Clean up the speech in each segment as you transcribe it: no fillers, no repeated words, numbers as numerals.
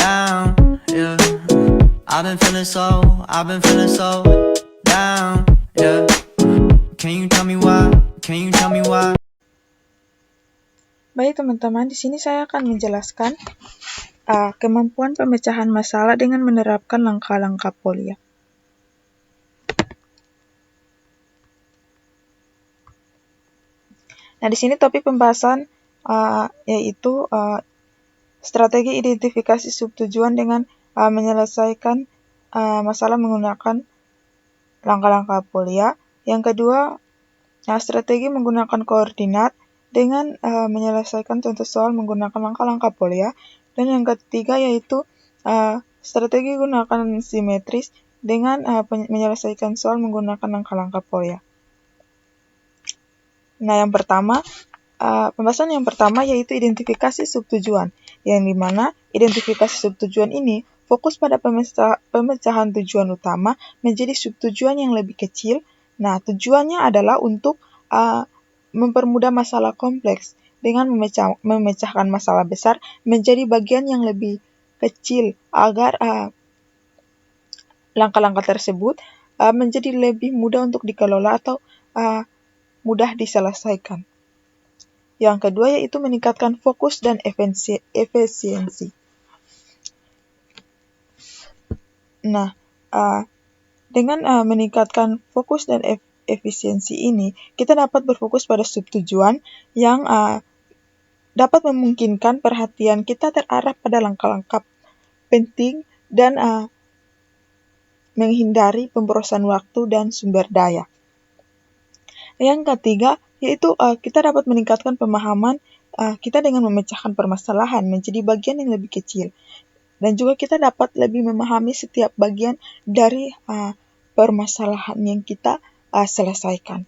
down, yeah. I've been feeling so down, yeah. Can you tell me why? Baik teman-teman, di sini saya akan menjelaskan kemampuan pemecahan masalah dengan menerapkan langkah-langkah Polya. Nah, di sini topik pembahasan yaitu strategi identifikasi subtujuan dengan menyelesaikan masalah menggunakan langkah-langkah Polya. Yang kedua, strategi menggunakan koordinat dengan menyelesaikan contoh soal menggunakan langkah-langkah Polya. Dan yang ketiga yaitu strategi gunakan simetris dengan menyelesaikan soal menggunakan langkah-langkah Polya. Nah, pembahasan yang pertama yaitu identifikasi subtujuan, yang dimana identifikasi subtujuan ini fokus pada pemecahan tujuan utama menjadi subtujuan yang lebih kecil. Nah, tujuannya adalah untuk mempermudah masalah kompleks dengan memecahkan masalah besar menjadi bagian yang lebih kecil agar langkah-langkah tersebut menjadi lebih mudah untuk dikelola atau mudah diselesaikan. Yang kedua yaitu meningkatkan fokus dan efisiensi. Nah, dengan meningkatkan fokus dan efisiensi ini, kita dapat berfokus pada subtujuan yang dapat memungkinkan perhatian kita terarah pada langkah-langkah penting dan menghindari pemborosan waktu dan sumber daya. Yang ketiga, yaitu kita dapat meningkatkan pemahaman kita dengan memecahkan permasalahan menjadi bagian yang lebih kecil. Dan juga kita dapat lebih memahami setiap bagian dari permasalahan yang kita selesaikan.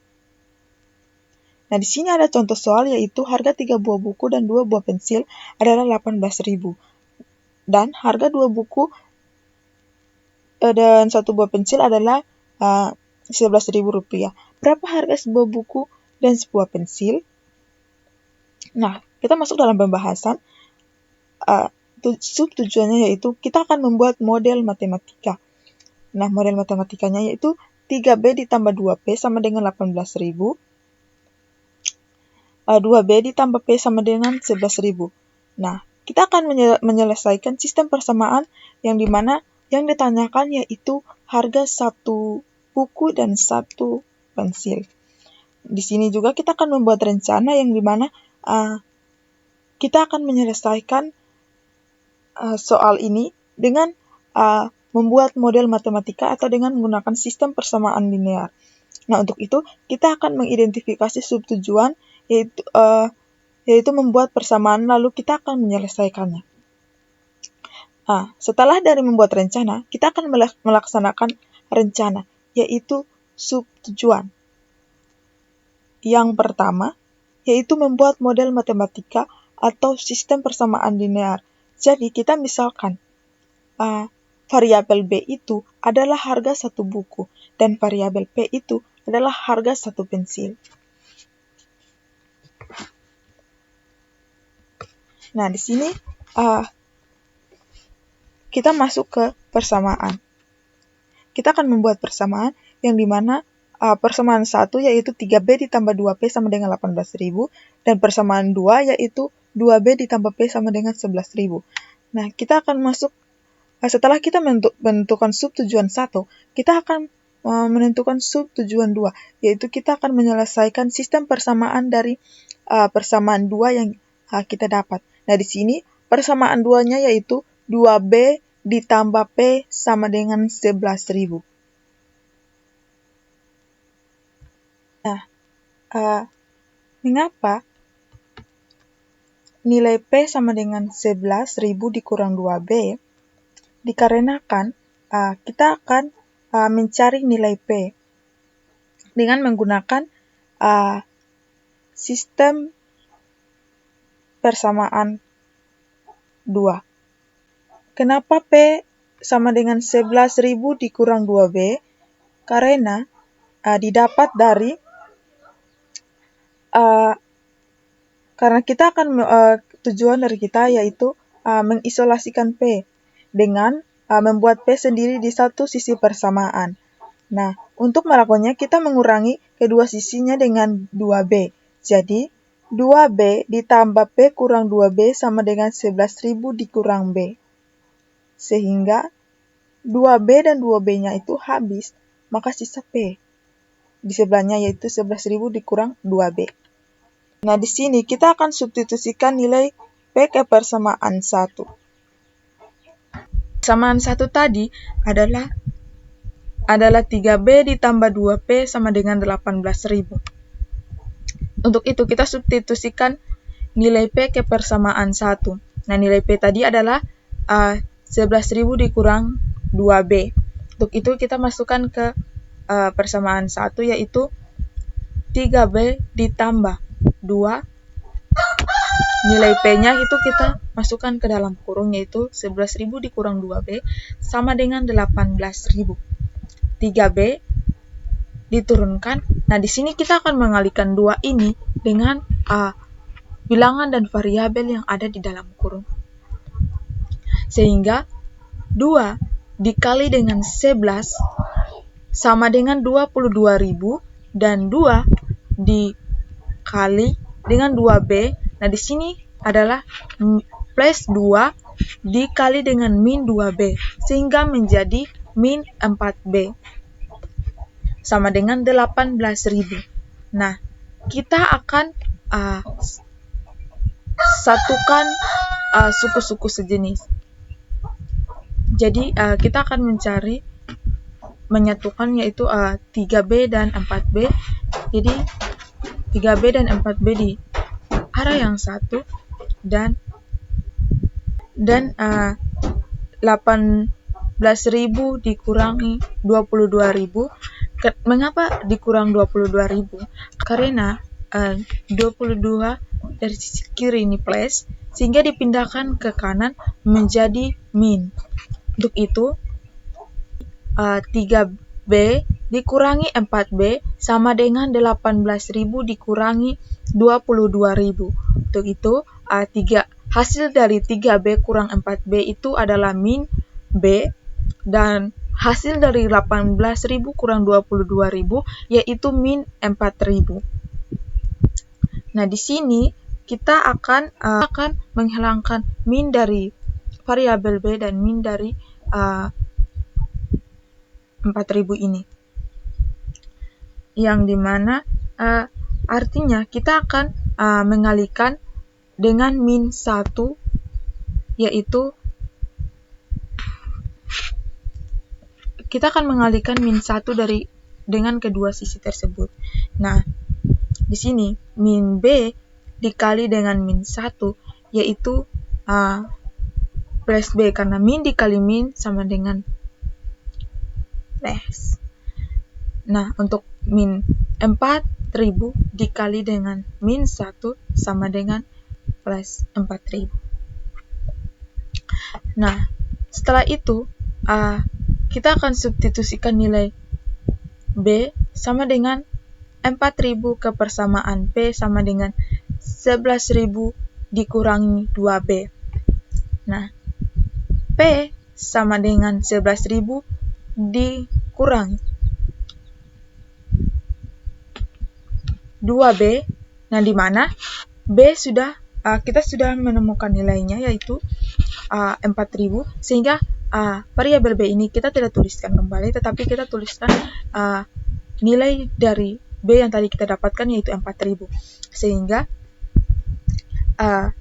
Nah, di sini ada contoh soal yaitu harga 3 buah buku dan 2 buah pensil adalah 18.000. Dan harga 2 buku dan 1 buah pensil adalah 11.000 rupiah. Berapa harga sebuah buku dan sebuah pensil? Nah, kita masuk dalam pembahasan. Subtujuannya yaitu kita akan membuat model matematika. Nah, model matematikanya yaitu 3B ditambah 2P sama dengan 18.000. 2B ditambah P sama dengan 11.000. Nah, kita akan menyelesaikan sistem persamaan yang dimana yang ditanyakan yaitu harga 1 buku dan 1 pensil. Di sini juga kita akan membuat rencana yang dimana kita akan menyelesaikan soal ini dengan membuat model matematika atau dengan menggunakan sistem persamaan linear. Nah, untuk itu kita akan mengidentifikasi subtujuan yaitu membuat persamaan lalu kita akan menyelesaikannya. Setelah dari membuat rencana, kita akan melaksanakan rencana yaitu subtujuan. Yang pertama yaitu membuat model matematika atau sistem persamaan linear. Jadi kita misalkan variabel B itu adalah harga 1 buku dan variabel P itu adalah harga 1 pensil. Nah, di sini kita masuk ke persamaan. Kita akan membuat persamaan yang dimana persamaan 1 yaitu 3B ditambah 2P sama dengan 18.000 dan persamaan 2 yaitu 2B ditambah P sama dengan 11.000. Nah, kita akan masuk setelah kita menentukan subtujuan 1, kita akan menentukan subtujuan 2, yaitu kita akan menyelesaikan sistem persamaan dari persamaan 2 yang kita dapat. Nah, di sini persamaan 2-nya yaitu 2B ditambah P sama dengan 11.000. Nah, mengapa nilai P sama dengan 11.000 dikurang 2B? Dikarenakan kita akan mencari nilai P dengan menggunakan sistem persamaan 2. Kenapa P sama dengan 11.000 dikurang 2B? Karena didapat dari karena kita akan tujuan dari kita yaitu mengisolasikan P. dengan membuat P sendiri di satu sisi persamaan. Nah, untuk melakukannya kita mengurangi kedua sisinya dengan 2B. Jadi, 2B ditambah P kurang 2B sama dengan 11.000 dikurang B. Sehingga 2B dan 2B-nya itu habis, maka sisa P di sebelahnya yaitu 11.000 dikurang 2B. Nah, di sini kita akan substitusikan nilai P ke persamaan 1. Persamaan 1 tadi adalah 3B ditambah 2P sama dengan 18.000. Untuk itu kita substitusikan nilai P ke persamaan 1. Nah, nilai P tadi adalah 11.000 dikurang 2B. Untuk itu kita masukkan ke persamaan 1 yaitu 3B ditambah 2. Nilai P-nya itu kita masukkan ke dalam kurung yaitu 11.000 dikurang 2B sama dengan 18.000. 3B diturunkan. Nah, di sini kita akan mengalihkan 2 ini dengan bilangan dan variabel yang ada di dalam kurung. Sehingga 2 dikali dengan 11 sama dengan 22.000 dan 2 dikali dengan 2B. Nah, di sini adalah plus 2 dikali dengan min 2B sehingga menjadi min 4B sama dengan 18.000. Nah, kita akan satukan suku-suku sejenis. Jadi kita akan menyatukan yaitu 3B dan 4B. Jadi 3B dan 4B di arah yang satu dan 18.000 dikurangi 22.000. Mengapa dikurang 22.000? Karena 22 dari sisi kiri ini plus sehingga dipindahkan ke kanan menjadi min. Untuk itu 3B dikurangi 4B sama dengan 18.000 dikurangi 22.000. Untuk itu hasil dari 3B kurang 4B itu adalah min B dan hasil dari 18.000 kurang 22.000 yaitu min 4.000. Nah, di sini kita akan menghilangkan min dari variabel B dan min dari 4.000 ini. Yang dimana artinya kita akan mengalihkan dengan min 1 yaitu kita akan mengalihkan min 1 dengan kedua sisi tersebut. Nah, di sini min B dikali dengan min 1 yaitu plus B karena min dikali min sama dengan plus. Nah, untuk min 4.000 dikali dengan min 1 sama dengan plus 4.000. Nah, setelah itu kita akan substitusikan nilai B sama dengan 4.000 ke persamaan P sama dengan 11.000 dikurangi 2B. Nah, P sama dengan 11.000 dikurangi 2B. Nah, di mana B kita sudah menemukan nilainya yaitu 4.000 sehingga variabel B ini kita tidak tuliskan kembali tetapi kita tuliskan nilai dari B yang tadi kita dapatkan yaitu 4.000 sehingga 2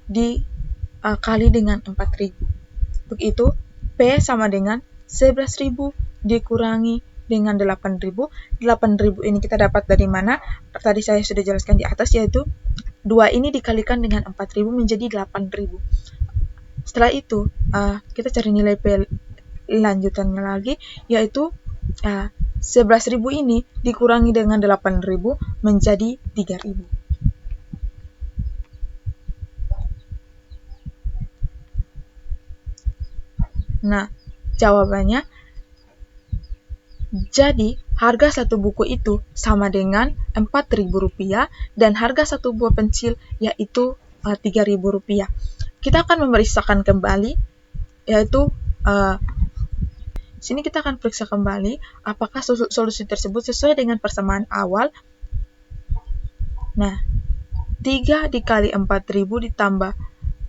dikali dengan 4.000. Untuk itu P sama dengan 11.000 dikurangi dengan 8.000. 8.000 ini kita dapat dari mana? Tadi saya sudah jelaskan di atas yaitu 2 ini dikalikan dengan 4.000 menjadi 8.000. Setelah itu kita cari nilai P lanjutannya lagi yaitu 11.000 ini dikurangi dengan 8.000 menjadi 3.000. Nah, jawabannya jadi harga satu buku itu sama dengan Rp4.000 dan harga satu buah pensil yaitu Rp3.000. kita akan memeriksakan kembali, yaitu sini kita akan periksa kembali apakah solusi tersebut sesuai dengan persamaan awal. Nah, 3 dikali 4.000 ditambah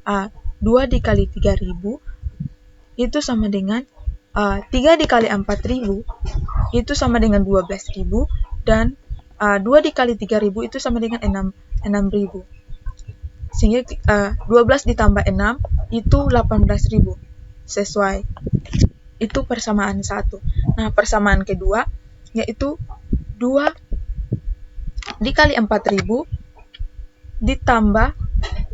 2 dikali 3.000 itu sama dengan 3 dikali 4.000 itu sama dengan 12.000 dan 2 dikali 3.000 itu sama dengan 6.000. Sehingga 12 ditambah 6 itu 18.000. Sesuai. Itu persamaan 1. Nah, persamaan kedua yaitu 2 dikali 4.000 ditambah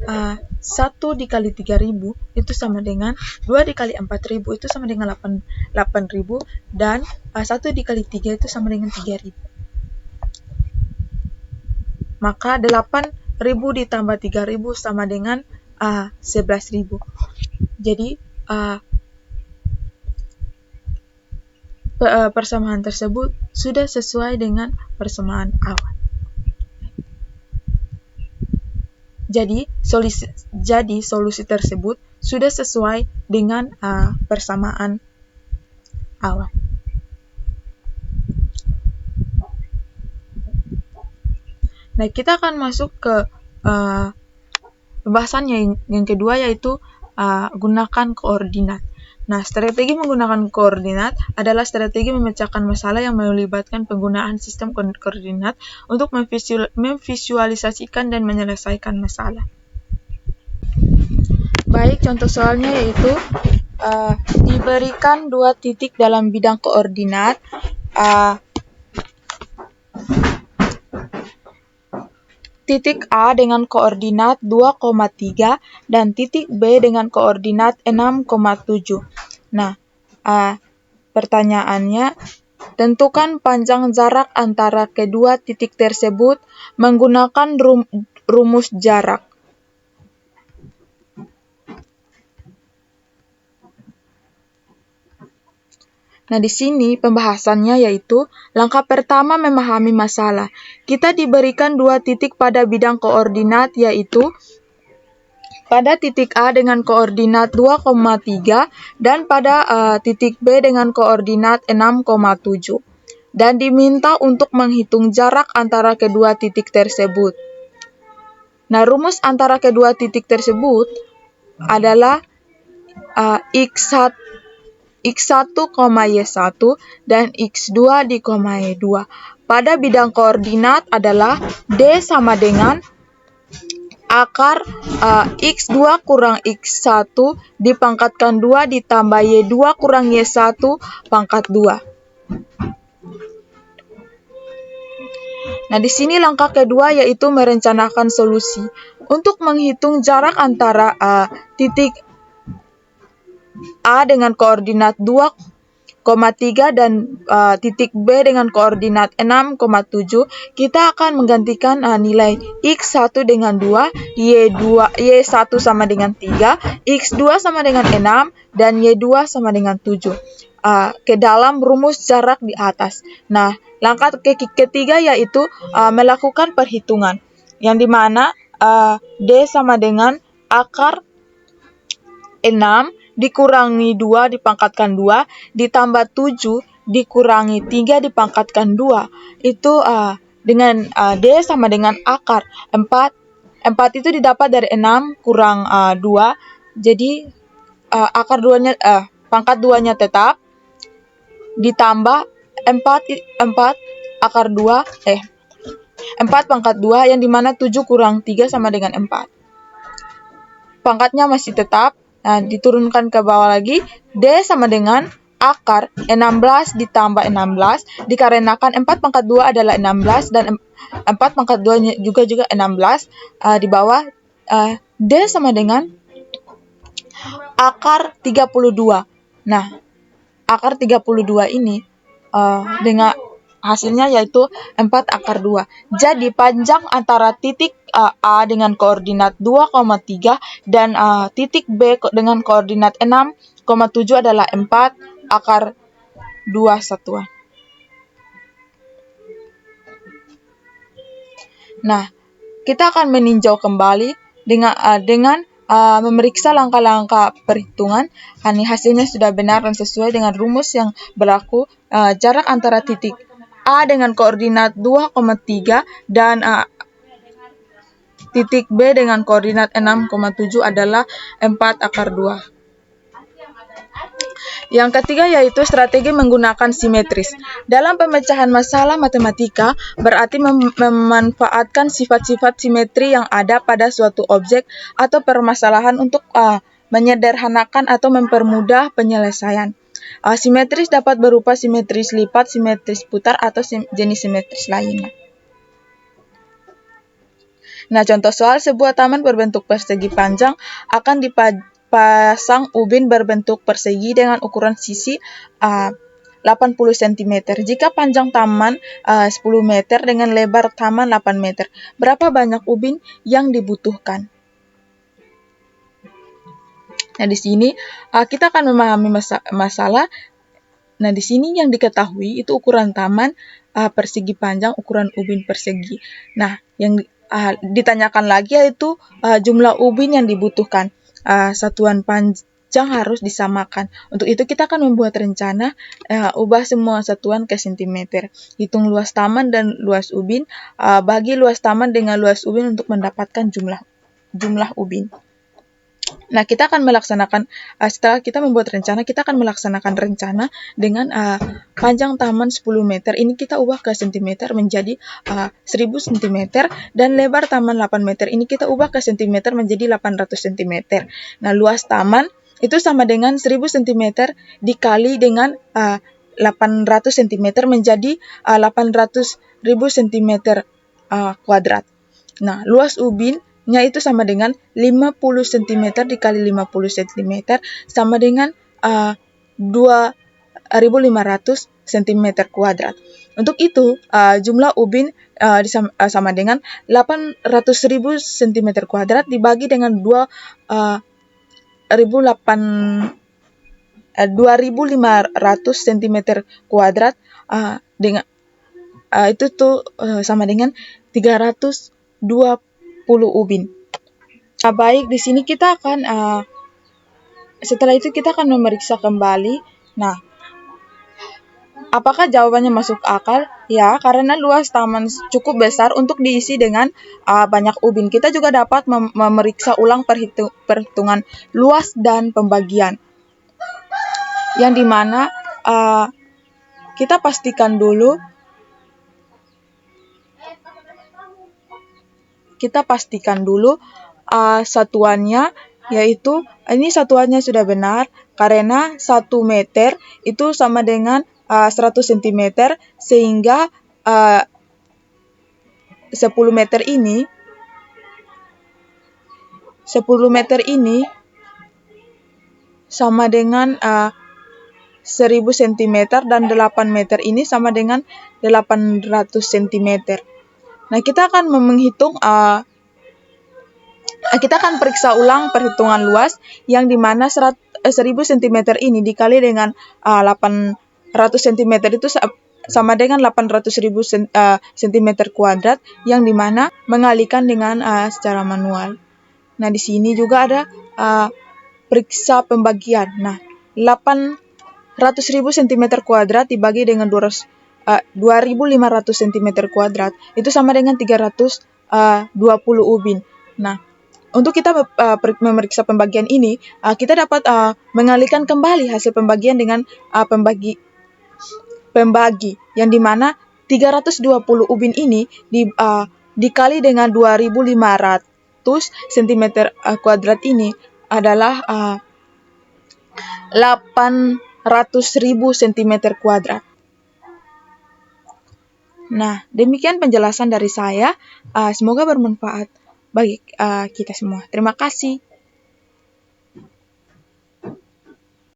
1 dikali 3.000 itu sama dengan 2 dikali 4.000 itu sama dengan 8.000 dan 1 dikali 3 itu sama dengan 3.000. Maka 8.000 ditambah 3.000 sama dengan 11.000. Jadi persamaan tersebut sudah sesuai dengan persamaan awal. Jadi solusi tersebut sudah sesuai dengan persamaan awal. Nah, kita akan masuk ke pembahasan yang kedua, yaitu gunakan koordinat. Nah, strategi menggunakan koordinat adalah strategi memecahkan masalah yang melibatkan penggunaan sistem koordinat untuk memvisualisasikan dan menyelesaikan masalah. Baik, contoh soalnya yaitu diberikan 2 titik dalam bidang koordinat titik A dengan koordinat 2,3 dan titik B dengan koordinat 6,7. Nah, pertanyaannya, tentukan panjang jarak antara kedua titik tersebut menggunakan rumus jarak. Nah, di sini pembahasannya yaitu langkah pertama memahami masalah. Kita diberikan 2 titik pada bidang koordinat, yaitu pada titik A dengan koordinat 2,3 dan pada titik B dengan koordinat 6,7. Dan diminta untuk menghitung jarak antara kedua titik tersebut. Nah, rumus antara kedua titik tersebut adalah X1, Y1 dan X2 di koma Y2. Pada bidang koordinat adalah D sama dengan akar X2 kurang X1 dipangkatkan 2 ditambah Y2 kurang Y1 pangkat 2. Nah, di sini langkah kedua yaitu merencanakan solusi. Untuk menghitung jarak antara titik A dengan koordinat 2,3 dan titik B dengan koordinat 6,7, kita akan menggantikan nilai X1 dengan 2, Y1 sama dengan 3, X2 sama dengan 6, dan Y2 sama dengan 7. Ke dalam rumus jarak di atas. Nah, langkah ketiga yaitu melakukan perhitungan, yang dimana D sama dengan akar 6 dikurangi 2 dipangkatkan 2 ditambah 7 dikurangi 3 dipangkatkan 2. Itu dengan D sama dengan akar 4. 4 itu didapat dari 6 kurang 2. Jadi akar 2-nya pangkat 2-nya tetap ditambah 4 akar 2 4 pangkat 2 yang dimana 7 kurang 3 sama dengan 4. Pangkatnya masih tetap. Nah, diturunkan ke bawah lagi, D sama dengan akar 16 ditambah 16, dikarenakan 4 pangkat 2 adalah 16, dan 4 pangkat 2 juga 16, di bawah D sama dengan akar 32. Nah, akar 32 ini dengan hasilnya yaitu 4 akar 2. Jadi panjang antara titik A dengan koordinat 2,3 dan titik B dengan koordinat 6,7 adalah 4 akar 2 satuan. Nah, kita akan meninjau kembali dengan memeriksa langkah-langkah perhitungan. Ini hasilnya sudah benar dan sesuai dengan rumus yang berlaku. Jarak antara titik A dengan koordinat 2,3 dan titik B dengan koordinat 6,7 adalah 4/2. Yang ketiga yaitu strategi menggunakan simetris. Dalam pemecahan masalah matematika, berarti memanfaatkan sifat-sifat simetri yang ada pada suatu objek atau permasalahan untuk menyederhanakan atau mempermudah penyelesaian. Simetris dapat berupa simetris lipat, simetris putar, atau jenis simetris lainnya. Nah, contoh soal, sebuah taman berbentuk persegi panjang akan dipasang ubin berbentuk persegi dengan ukuran sisi 80 cm. Jika panjang taman 10 meter dengan lebar taman 8 meter, berapa banyak ubin yang dibutuhkan? Nah, di sini kita akan memahami masalah. Nah, di sini yang diketahui itu ukuran taman persegi panjang, ukuran ubin persegi. Nah, yang ditanyakan lagi yaitu jumlah ubin yang dibutuhkan. Satuan panjang harus disamakan. Untuk itu kita akan membuat rencana, ubah semua satuan ke cm. Hitung luas taman dan luas ubin, bagi luas taman dengan luas ubin untuk mendapatkan jumlah ubin. Nah, kita akan melaksanakan, setelah kita membuat rencana, kita akan melaksanakan rencana dengan panjang taman 10 meter. Ini kita ubah ke cm menjadi 1000 cm. Dan lebar taman 8 meter. Ini kita ubah ke cm menjadi 800 cm. Nah, luas taman itu sama dengan 1000 cm dikali dengan 800 cm menjadi 800.000 cm kuadrat. Nah, luas ubinnya itu sama dengan 50 cm dikali 50 cm sama dengan 2.500 cm kuadrat. Untuk itu, jumlah ubin sama dengan 800.000 cm kuadrat dibagi dengan 2.500 cm kuadrat dengan itu tuh sama dengan 320 ubin. Baik, di sini kita akan setelah itu kita akan memeriksa kembali. Nah, apakah jawabannya masuk akal? Ya, karena luas taman cukup besar untuk diisi dengan banyak ubin. Kita juga dapat memeriksa ulang perhitungan luas dan pembagian. Yang dimana kita pastikan dulu satuannya, yaitu ini satuannya sudah benar karena 1 meter itu sama dengan 100 cm, sehingga 10 meter ini sama dengan 1000 cm dan 8 meter ini sama dengan 800 cm. Nah, kita akan menghitung kita akan periksa ulang perhitungan luas yang dimana 1000 cm ini dikali dengan 800 cm itu sama dengan 800.000 cm kuadrat yang dimana mengalikan dengan secara manual. Nah, di sini juga ada periksa pembagian. Nah, 800.000 cm kuadrat dibagi dengan 2.500 cm kuadrat itu sama dengan 320 ubin. Nah, untuk kita memeriksa pembagian ini, kita dapat mengalihkan kembali hasil pembagian dengan pembagi, yang dimana 320 ubin ini dikali dengan 2.500 cm kuadrat ini adalah 800.000 cm kuadrat. Nah, demikian penjelasan dari saya. Semoga bermanfaat bagi kita semua. Terima kasih.